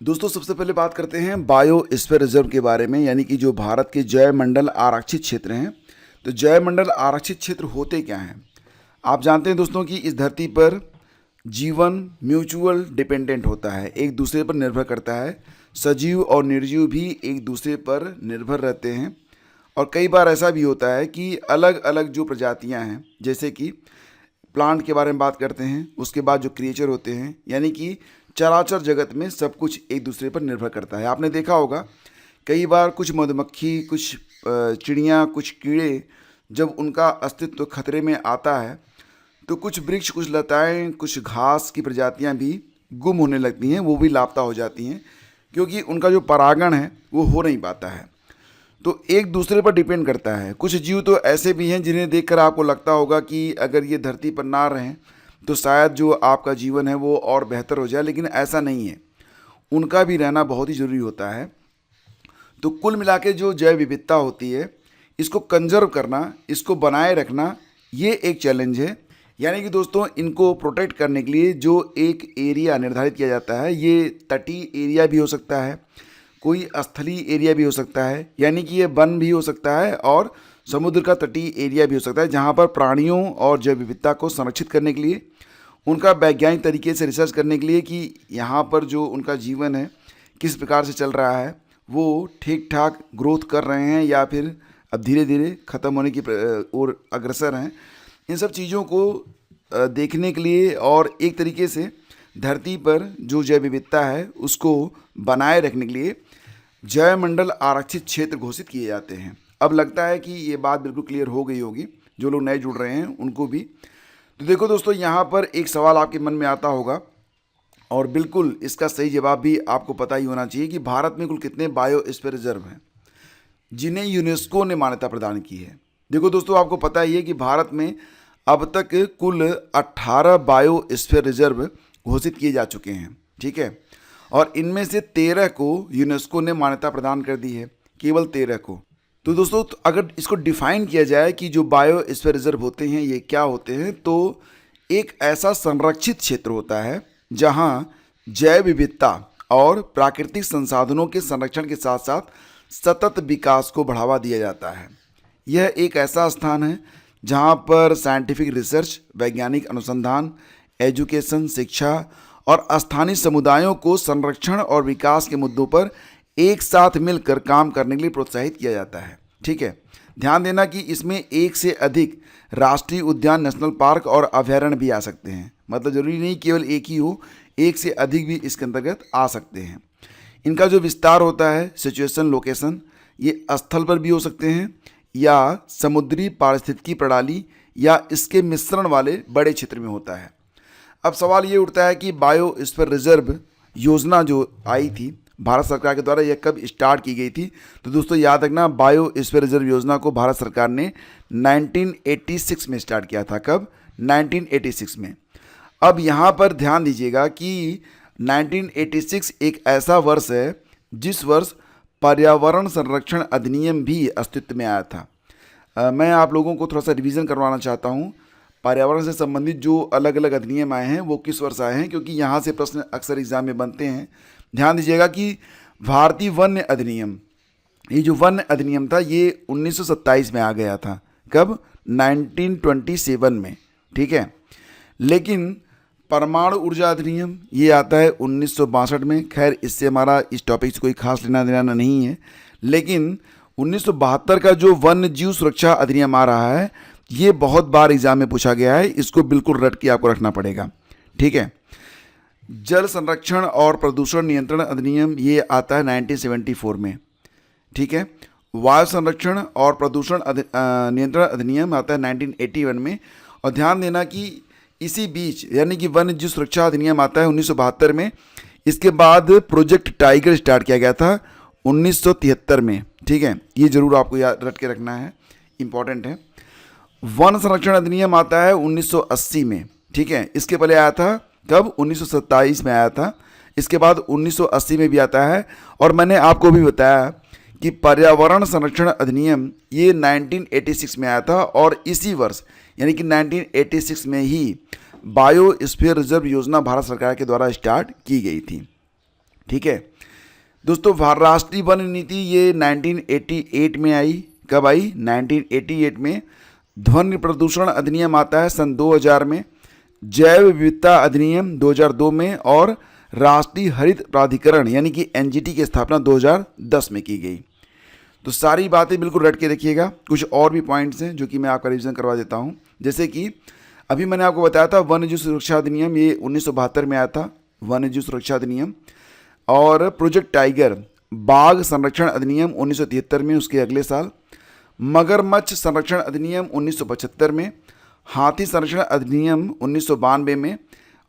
दोस्तों सबसे पहले बात करते हैं बायोस्फीयर रिजर्व के बारे में, यानी कि जो भारत के जैव मंडल आरक्षित क्षेत्र हैं। तो जैव मंडल आरक्षित क्षेत्र होते क्या हैं? आप जानते हैं दोस्तों कि इस धरती पर जीवन म्यूचुअल डिपेंडेंट होता है, एक दूसरे पर निर्भर करता है। सजीव और निर्जीव भी एक दूसरे पर निर्भर रहते हैं। और कई बार ऐसा भी होता है कि अलग अलग जो प्रजातियां हैं, जैसे कि प्लांट के बारे में बात करते हैं, उसके बाद जो क्रिएचर होते हैं, यानी कि चराचर जगत में सब कुछ एक दूसरे पर निर्भर करता है। आपने देखा होगा कई बार कुछ मधुमक्खी, कुछ चिड़ियाँ, कुछ कीड़े, जब उनका अस्तित्व खतरे में आता है तो कुछ वृक्ष, कुछ लताएं, कुछ घास की प्रजातियां भी गुम होने लगती हैं, वो भी लापता हो जाती हैं, क्योंकि उनका जो परागण है वो हो नहीं पाता है। तो एक दूसरे पर डिपेंड करता है। कुछ जीव तो ऐसे भी हैं जिन्हें देखकर आपको लगता होगा कि अगर ये धरती पर ना रहें तो शायद जो आपका जीवन है वो और बेहतर हो जाए, लेकिन ऐसा नहीं है, उनका भी रहना बहुत ही ज़रूरी होता है। तो कुल मिला के जो जैव विविधता होती है, इसको कंजर्व करना, इसको बनाए रखना, ये एक चैलेंज है। यानी कि दोस्तों इनको प्रोटेक्ट करने के लिए जो एक एरिया निर्धारित किया जाता है, ये तटीय एरिया भी हो सकता है, कोई स्थलीय एरिया भी हो सकता है, यानी कि ये वन भी हो सकता है और समुद्र का तटीय एरिया भी हो सकता है, जहाँ पर प्राणियों और जैव विविधता को संरक्षित करने के लिए, उनका वैज्ञानिक तरीके से रिसर्च करने के लिए कि यहाँ पर जो उनका जीवन है किस प्रकार से चल रहा है, वो ठीक ठाक ग्रोथ कर रहे हैं या फिर अब धीरे धीरे ख़त्म होने की ओर अग्रसर हैं। इन सब चीज़ों को देखने के लिए और एक तरीके से धरती पर जो जैव विविधता है उसको बनाए रखने के लिए जैव मंडल आरक्षित क्षेत्र घोषित किए जाते हैं। अब लगता है कि ये बात बिल्कुल क्लियर हो गई होगी, जो लोग नए जुड़ रहे हैं उनको भी। तो देखो दोस्तों, यहाँ पर एक सवाल आपके मन में आता होगा और बिल्कुल इसका सही जवाब भी आपको पता ही होना चाहिए कि भारत में कुल कितने बायोस्फीयर रिजर्व हैं जिन्हें यूनेस्को ने मान्यता प्रदान की है। देखो दोस्तों, आपको पता ही है कि भारत में अब तक कुल 18 बायोस्फीयर रिजर्व घोषित किए जा चुके हैं, ठीक है। और इनमें से 13 को यूनेस्को ने मान्यता प्रदान कर दी है, केवल 13 को। तो दोस्तों अगर इसको डिफाइन किया जाए कि जो बायोस्फीयर रिजर्व होते हैं ये क्या होते हैं, तो एक ऐसा संरक्षित क्षेत्र होता है जहां जैव विविधता और प्राकृतिक संसाधनों के संरक्षण के साथ साथ सतत विकास को बढ़ावा दिया जाता है। यह एक ऐसा स्थान है जहां पर साइंटिफिक रिसर्च, वैज्ञानिक अनुसंधान, एजुकेशन, शिक्षा और स्थानीय समुदायों को संरक्षण और विकास के मुद्दों पर एक साथ मिलकर काम करने के लिए प्रोत्साहित किया जाता है, ठीक है। ध्यान देना कि इसमें एक से अधिक राष्ट्रीय उद्यान, नेशनल पार्क और अभयारण्य भी आ सकते हैं। मतलब जरूरी नहीं केवल एक ही हो, एक से अधिक भी इसके अंतर्गत आ सकते हैं। इनका जो विस्तार होता है, सिचुएशन, लोकेशन, ये स्थल पर भी हो सकते हैं या समुद्री पारिस्थितिकी प्रणाली या इसके मिश्रण वाले बड़े क्षेत्र में होता है। अब सवाल ये उठता है कि बायोस्फीयर रिजर्व योजना जो आई थी भारत सरकार के द्वारा, यह कब स्टार्ट की गई थी? तो दोस्तों याद रखना, बायोस्फीयर रिजर्व योजना को भारत सरकार ने 1986 में स्टार्ट किया था। कब? 1986 में। अब यहाँ पर ध्यान दीजिएगा कि 1986 एक ऐसा वर्ष है जिस वर्ष पर्यावरण संरक्षण अधिनियम भी अस्तित्व में आया था। मैं आप लोगों को थोड़ा सा रिवीजन करवाना चाहता हूँ। पर्यावरण से संबंधित जो अलग अलग अधिनियम आए हैं वो किस वर्ष आए हैं, क्योंकि यहाँ से प्रश्न अक्सर एग्जाम में बनते हैं। ध्यान दीजिएगा कि भारतीय वन्य अधिनियम, ये जो वन्य अधिनियम था ये 1927 में आ गया था। कब? 1927 में, ठीक है। लेकिन परमाणु ऊर्जा अधिनियम ये आता है 1962 में। खैर इससे हमारा इस टॉपिक से कोई खास लेना देना नहीं है। लेकिन 1972 का जो वन्य जीव सुरक्षा अधिनियम आ रहा है, ये बहुत बार एग्जाम में पूछा गया है, इसको बिल्कुल रट के आपको रखना पड़ेगा, ठीक है। जल संरक्षण और प्रदूषण नियंत्रण अधिनियम ये आता है 1974 में, ठीक है। वायु संरक्षण और प्रदूषण नियंत्रण अधिनियम आता है 1981 में। और ध्यान देना कि इसी बीच यानी कि वन्य जीव सुरक्षा अधिनियम आता है 1972 में। इसके बाद प्रोजेक्ट टाइगर स्टार्ट किया गया था 1973 में, ठीक है। ये जरूर आपको याद रट के रखना है, इंपॉर्टेंट है। वन संरक्षण अधिनियम आता है 1980 में, ठीक है। इसके पहले आया था कब? 1927 में आया था। इसके बाद 1980 में भी आता है। और मैंने आपको भी बताया कि पर्यावरण संरक्षण अधिनियम ये 1986 में आया था और इसी वर्ष यानी कि 1986 में ही बायोस्फीयर रिजर्व योजना भारत सरकार के द्वारा स्टार्ट की गई थी। ठीक है दोस्तों, राष्ट्रीय वन नीति ये 1988 में आई। कब आई? 1988 में। ध्वनि प्रदूषण अधिनियम आता है सन 2000 में। जैव विविधता अधिनियम 2002 में। और राष्ट्रीय हरित प्राधिकरण यानी कि एनजीटी की स्थापना 2010 में की गई। तो सारी बातें बिल्कुल रट के रखिएगा। कुछ और भी पॉइंट्स हैं जो कि मैं आपका रिवीजन करवा देता हूं। जैसे कि अभी मैंने आपको बताया था वन्यजीव सुरक्षा अधिनियम, ये 1972 में आया था वन्यजीव सुरक्षा अधिनियम। और प्रोजेक्ट टाइगर बाघ संरक्षण अधिनियम 1973 में, उसके अगले साल। मगरमच्छ संरक्षण अधिनियम 1975 में। हाथी संरक्षण अधिनियम 1992 में।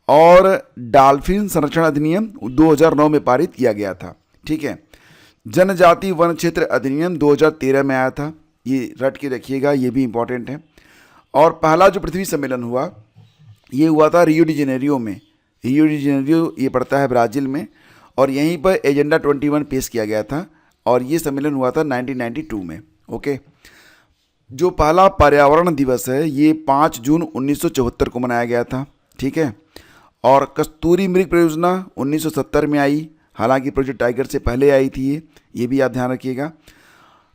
और डॉल्फिन संरक्षण अधिनियम 2009 में पारित किया गया था। ठीक है, जनजाति वन क्षेत्र अधिनियम 2013 में आया था। ये रट के रखिएगा, ये भी इंपॉर्टेंट है। और पहला जो पृथ्वी सम्मेलन हुआ ये हुआ था रियो डी जेनेरियो में। रियो डी जेनेरियो ये पड़ता है ब्राज़ील में। और यहीं पर एजेंडा 21 पेश किया गया था। और ये सम्मेलन हुआ था 1992 में। ओके, जो पहला पर्यावरण दिवस है ये 5 जून 1974 को मनाया गया था। ठीक है, और कस्तूरी मृग परियोजना 1970 में आई। हालांकि प्रोजेक्ट टाइगर से पहले आई थी ये भी आप ध्यान रखिएगा।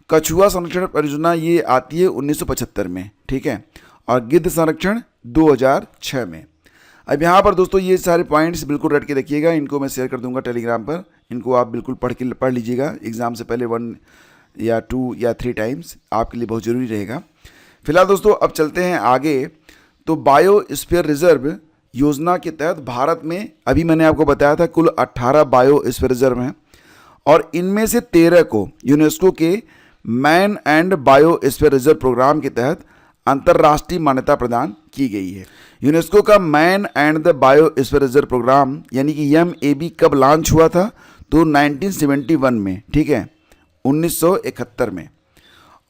कछुआ संरक्षण परियोजना ये आती है 1975 में। ठीक है, और गिद्ध संरक्षण 2006 में। अब यहाँ पर दोस्तों ये सारे पॉइंट्स बिल्कुल रट के रखिएगा। इनको मैं शेयर कर दूंगा टेलीग्राम पर। इनको आप बिल्कुल पढ़ लीजिएगा एग्ज़ाम से पहले 1 या 2 या 3 टाइम्स, आपके लिए बहुत ज़रूरी रहेगा। फिलहाल दोस्तों अब चलते हैं आगे। तो बायोस्फीयर रिजर्व योजना के तहत भारत में अभी मैंने आपको बताया था कुल 18 बायोस्फीयर रिजर्व हैं। और इनमें से 13 को यूनेस्को के man and biosphere reserve programme के तहत अंतर्राष्ट्रीय मान्यता प्रदान की गई है। यूनेस्को का man and the biosphere reserve programme यानी कि MAB कब लॉन्च हुआ था? तो 1971 में। ठीक है, 1971 में।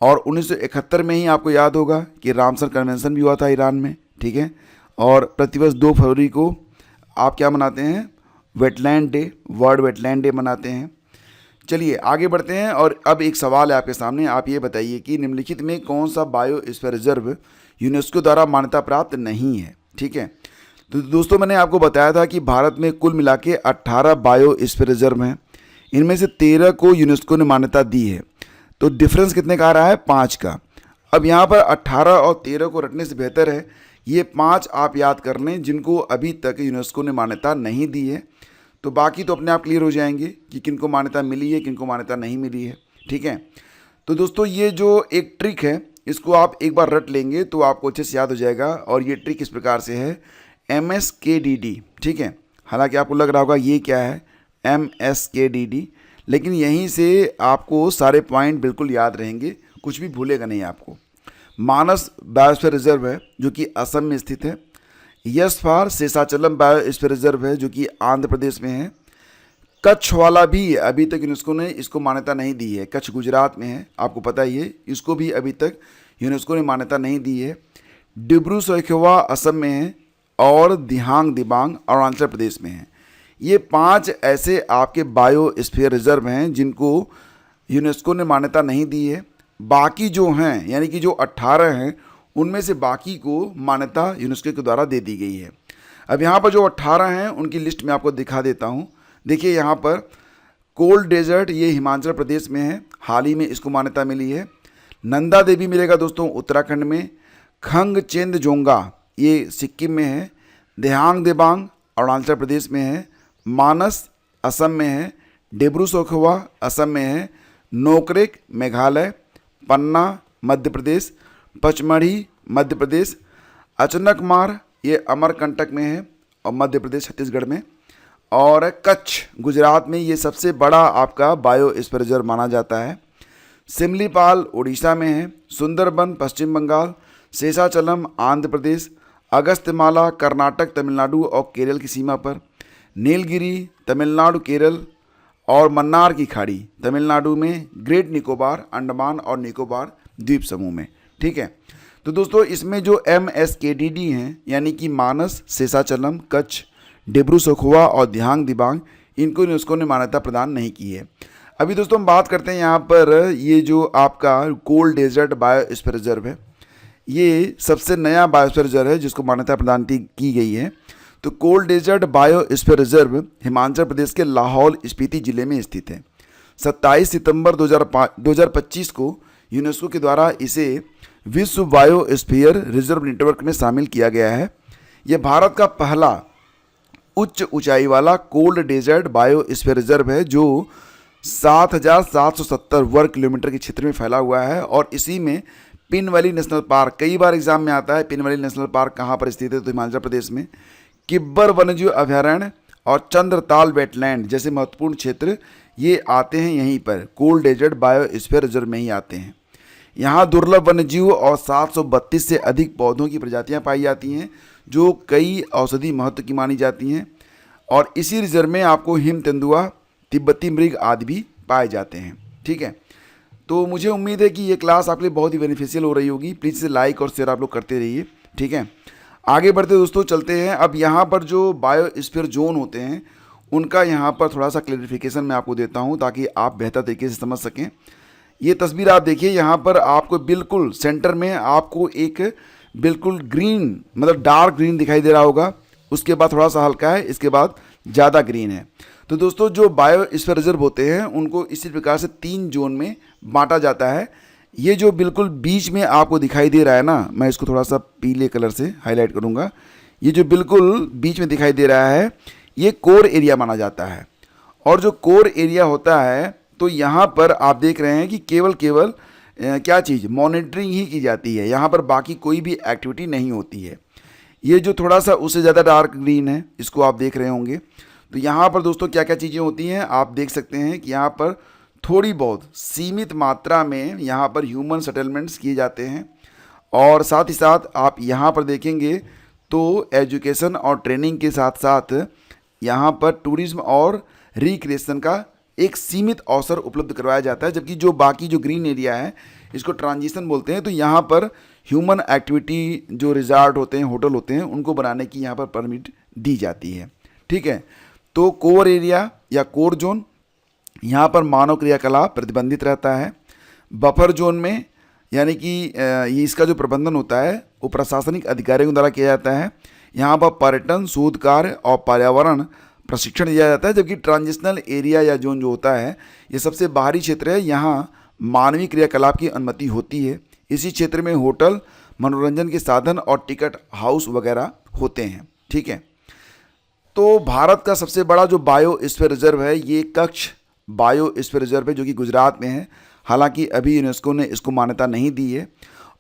और 1971 में ही आपको याद होगा कि रामसर कन्वेंशन भी हुआ था ईरान में। ठीक है, और प्रतिवर्ष 2 फरवरी को आप क्या मनाते हैं? Wetland day, world wetland day मनाते हैं। चलिए आगे बढ़ते हैं। और अब एक सवाल है आपके सामने, आप ये बताइए कि निम्नलिखित में कौन सा बायोस्फीयर रिजर्व यूनेस्को द्वारा मान्यता प्राप्त नहीं है? ठीक है, तो दोस्तों मैंने आपको बताया था कि भारत में कुल मिला के 18 बायोस्फीयर रिजर्व हैं। इनमें से 13 को यूनेस्को ने मान्यता दी है। तो डिफरेंस कितने का आ रहा है? 5 का। अब यहाँ पर 18 और 13 को रटने से बेहतर है ये 5 आप याद कर लें जिनको अभी तक यूनेस्को ने मान्यता नहीं दी है। तो बाकी तो अपने आप क्लियर हो जाएंगे कि किनको मान्यता मिली है, किनको मान्यता नहीं मिली है। ठीक है, तो दोस्तों ये जो एक ट्रिक है इसको आप एक बार रट लेंगे तो आपको अच्छे से याद हो जाएगा। और ये ट्रिक इस प्रकार से है MSKDD। ठीक है, हालांकि आपको लग रहा होगा ये क्या है MSKDD, लेकिन यहीं से आपको सारे पॉइंट बिल्कुल याद रहेंगे, कुछ भी भूलेगा नहीं आपको। मानस बायोस्फीयर रिजर्व है जो कि असम में स्थित है। Yes for Seshachalam biosphere reserve है जो कि आंध्र प्रदेश में है। कच्छ वाला भी अभी तक यूनेस्को ने इसको मान्यता नहीं दी है। कच्छ गुजरात में है, आपको पता ही है, इसको भी अभी तक यूनेस्को ने मान्यता नहीं दी है। डिब्रू सैखोवा असम में है। और दिहांग दिबांग अरुणाचल प्रदेश में है। ये 5 ऐसे आपके बायोस्फीयर रिजर्व हैं जिनको यूनेस्को ने मान्यता नहीं दी है। बाकी जो हैं यानी कि जो 18 हैं उनमें से बाकी को मान्यता यूनेस्को के द्वारा दे दी गई है। अब यहाँ पर जो 18 हैं उनकी लिस्ट में आपको दिखा देता हूँ। देखिए यहाँ पर कोल्ड डेजर्ट ये हिमाचल प्रदेश में है, हाल ही में इसको मान्यता मिली है। नंदा देवी मिलेगा दोस्तों उत्तराखंड में। खंगचेंदजोंगा ये सिक्किम में है। दिहांग दिबांग अरुणाचल प्रदेश में है। मानस असम में है। डिब्रू सैखोवा असम में है। नोकरेक मेघालय। पन्ना मध्य प्रदेश। पचमढ़ी मध्य प्रदेश। अचनकमार ये अमरकंटक में है और मध्य प्रदेश छत्तीसगढ़ में। और कच्छ गुजरात में ये सबसे बड़ा आपका बायोस्फीयर रिजर्व माना जाता है। सिमलीपाल उड़ीसा में है। सुंदरबन पश्चिम बंगाल। शेषाचलम आंध्र प्रदेश। अगस्त्यमाला कर्नाटक तमिलनाडु और केरल की सीमा पर। नीलगिरी तमिलनाडु केरल और मन्नार की खाड़ी तमिलनाडु में। ग्रेट निकोबार अंडमान और निकोबार द्वीप समूह में। ठीक है, तो दोस्तों इसमें जो MSKDD हैं यानी कि मानस शेषाचलम कच्छ डिब्रू सैखोवा और दिहांग दिबांग इनको यूनेस्को ने मान्यता प्रदान नहीं की है। अभी दोस्तों हम बात करते हैं यहाँ पर ये जो आपका कोल्ड डेजर्ट बायोस्फीयर रिजर्व है, ये सबसे नया बायोस्फीयर रिजर्व है जिसको मान्यता प्रदान की गई है। तो cold desert biosphere reserve Himachal Pradesh के लाहौल स्पीति जिले में स्थित है। 27 सितंबर 2025 को यूनेस्को के द्वारा इसे विश्व बायोस्फीयर रिजर्व नेटवर्क में शामिल किया गया है। यह भारत का पहला उच्च ऊंचाई वाला कोल्ड डेजर्ट बायोस्फीयर रिजर्व है जो 7,770 वर्ग किलोमीटर के क्षेत्र में फैला हुआ है और इसी में पिन वैली नेशनल पार्क, कई बार एग्जाम में आता है, पिन वैली नेशनल पार्क कहाँ पर स्थित है, तो हिमाचल प्रदेश में। किब्बर वन्यजीव अभयारण्य और चंद्रताल वेटलैंड जैसे महत्वपूर्ण क्षेत्र ये आते हैं यहीं पर, कोल्ड डेजर्ट बायोस्फीयर रिजर्व में ही आते हैं। यहाँ दुर्लभ वन्यजीव और 732 से अधिक पौधों की प्रजातियाँ पाई जाती हैं जो कई औषधि महत्व की मानी जाती हैं और इसी रिजर्व में आपको हिम तेंदुआ, तिब्बती मृग आदि भी पाए जाते हैं। ठीक है, तो मुझे उम्मीद है कि ये क्लास आपके लिए बहुत ही बेनिफिशियल हो रही होगी। प्लीज़ इसे लाइक और शेयर आप लोग करते रहिए। ठीक है, आगे बढ़ते दोस्तों चलते हैं। अब यहाँ पर जो बायोस्फीयर जोन होते हैं उनका यहाँ पर थोड़ा सा क्लैरिफिकेशन मैं आपको देता हूँ ताकि आप बेहतर तरीके से समझ सकें। ये तस्वीर आप देखिए, यहाँ पर आपको बिल्कुल सेंटर में आपको एक बिल्कुल ग्रीन, मतलब डार्क ग्रीन दिखाई दे रहा होगा, उसके बाद थोड़ा सा हल्का है, इसके बाद ज़्यादा ग्रीन है। तो दोस्तों जो बायोस्फीयर रिजर्व होते हैं उनको इसी प्रकार से 3 जोन में बांटा जाता है। ये जो बिल्कुल बीच में आपको दिखाई दे रहा है ना, मैं इसको थोड़ा सा पीले कलर से हाईलाइट करूँगा, ये जो बिल्कुल बीच में दिखाई दे रहा है ये कोर एरिया माना जाता है। और जो कोर एरिया होता है तो यहाँ पर आप देख रहे हैं कि केवल क्या चीज़, मॉनिटरिंग ही की जाती है, यहाँ पर बाकी कोई भी एक्टिविटी नहीं होती है। ये जो थोड़ा सा उससे ज़्यादा डार्क ग्रीन है इसको आप देख रहे होंगे, तो यहाँ पर दोस्तों क्या क्या चीज़ें होती हैं आप देख सकते हैं कि यहाँ पर थोड़ी बहुत सीमित मात्रा में यहाँ पर ह्यूमन सेटलमेंट्स किए जाते हैं और साथ ही साथ आप यहाँ पर देखेंगे तो एजुकेशन और ट्रेनिंग के साथ साथ यहाँ पर टूरिज्म और रिक्रिएशन का एक सीमित अवसर उपलब्ध करवाया जाता है। जबकि जो बाकी जो ग्रीन एरिया है इसको ट्रांजिशन बोलते हैं, तो यहाँ पर ह्यूमन एक्टिविटी जो रिजॉर्ट होते हैं, होटल होते हैं, उनको बनाने की यहाँ पर परमिट दी जाती है। ठीक है, तो कोर एरिया या कोर जोन, यहाँ पर मानव क्रियाकलाप प्रतिबंधित रहता है। बफर जोन में यानी कि ये इसका जो प्रबंधन होता है वो प्रशासनिक अधिकारियों द्वारा किया जाता है। यहाँ पर पर्यटन, शोध कार्य और पर्यावरण प्रशिक्षण दिया जाता है। जबकि ट्रांजिशनल एरिया या जोन जो होता है ये सबसे बाहरी क्षेत्र है, यहाँ मानवीय क्रियाकलाप की अनुमति होती है। इसी क्षेत्र में होटल, मनोरंजन के साधन और टिकट हाउस वगैरह होते हैं। ठीक है, तो भारत का सबसे बड़ा जो बायोस्फीयर रिजर्व है ये कच्छ बायोस्फीयर रिजर्व है जो कि गुजरात में है। हालांकि अभी यूनेस्को ने इसको मान्यता नहीं दी है।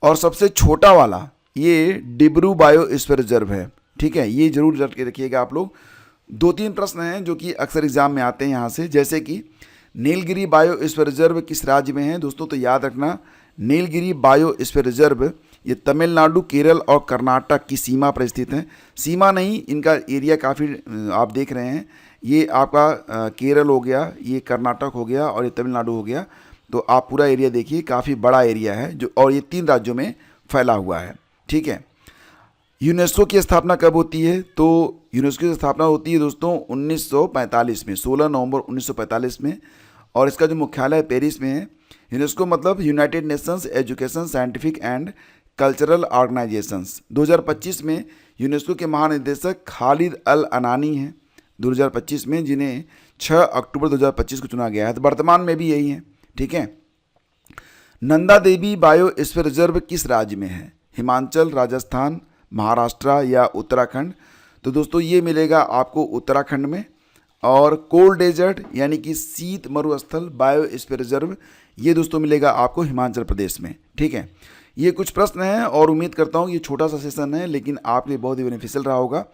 और सबसे छोटा वाला ये डिब्रू बायोस्फीयर रिजर्व है। ठीक है, ये जरूर रट के रखिएगा आप लोग। 2-3 प्रश्न हैं जो कि अक्सर एग्जाम में आते हैं यहाँ से, जैसे कि नीलगिरी बायोस्फीयर रिजर्व किस राज्य में है दोस्तों, तो याद रखना नीलगिरी बायोस्फीयर रिजर्व ये तमिलनाडु, केरल और कर्नाटक की सीमा पर स्थित है। सीमा नहीं, इनका एरिया काफ़ी आप देख रहे हैं, ये आपका केरल हो गया, ये कर्नाटक हो गया और ये तमिलनाडु हो गया। तो आप पूरा एरिया देखिए, काफ़ी बड़ा एरिया है जो, और ये 3 राज्यों में फैला हुआ है। ठीक है, यूनेस्को की स्थापना कब होती है, तो यूनेस्को की स्थापना होती है दोस्तों 1945 में, 16 नवंबर 1945 में, और इसका जो मुख्यालय पेरिस में है। यूनेस्को मतलब United Nations education, scientific and cultural organisations. 2025 में यूनेस्को के महानिदेशक खालिद अल अनानी हैं 2025 में, जिन्हें 6 अक्टूबर 2025 को चुना गया है। तो वर्तमान में भी यही है। ठीक है, नंदा देवी बायोस्फीयर रिजर्व किस राज्य में है, हिमाचल, राजस्थान, महाराष्ट्र या उत्तराखंड, तो दोस्तों ये मिलेगा आपको उत्तराखंड में। और कोल्ड डेजर्ट यानी कि शीत मरुस्थल बायोस्फीयर रिजर्व ये दोस्तों मिलेगा आपको हिमाचल प्रदेश में। ठीक है, ये कुछ प्रश्न हैं और उम्मीद करता हूँ ये छोटा सा सेशन है लेकिन आपके लिए बहुत ही बेनिफिशियल रहा होगा।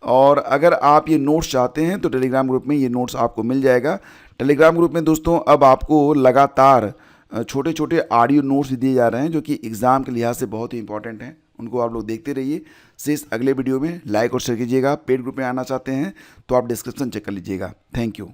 और अगर आप ये नोट्स चाहते हैं तो टेलीग्राम ग्रुप में ये नोट्स आपको मिल जाएगा। टेलीग्राम ग्रुप में दोस्तों अब आपको लगातार छोटे छोटे ऑडियो नोट्स दिए जा रहे हैं जो कि एग्ज़ाम के लिहाज से बहुत ही इंपॉर्टेंट हैं, उनको आप लोग देखते रहिए। शेष अगले वीडियो में लाइक और शेयर कीजिएगा। पेड ग्रुप में आना चाहते हैं तो आप डिस्क्रिप्शन चेक कर लीजिएगा। Thank you.